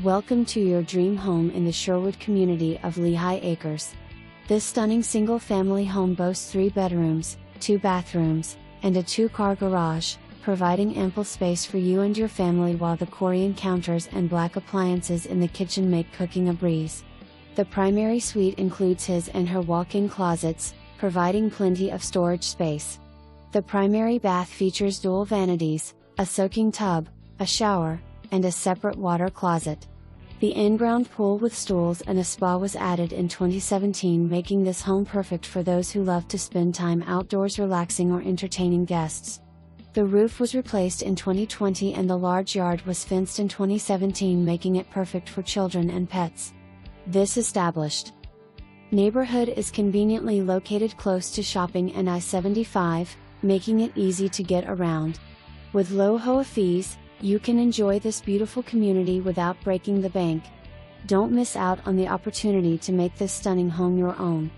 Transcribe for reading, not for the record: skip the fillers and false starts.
Welcome to your dream home in the Sherwood community of Lehigh Acres. This stunning single-family home boasts 3 bedrooms, 2 bathrooms, and a 2-car garage, providing ample space for you and your family while the Corian counters and black appliances in the kitchen make cooking a breeze. The primary suite includes his and her walk-in closets, providing plenty of storage space. The primary bath features dual vanities, a soaking tub, a shower, and a separate water closet. The in-ground pool with stools and a spa was added in 2017, making this home perfect for those who love to spend time outdoors relaxing or entertaining guests. The roof was replaced in 2020 and the large yard was fenced in 2017, making it perfect for children and pets. This established neighborhood is conveniently located close to shopping and I-75, making it easy to get around. With low HOA fees, you can enjoy this beautiful community without breaking the bank. Don't miss out on the opportunity to make this stunning home your own.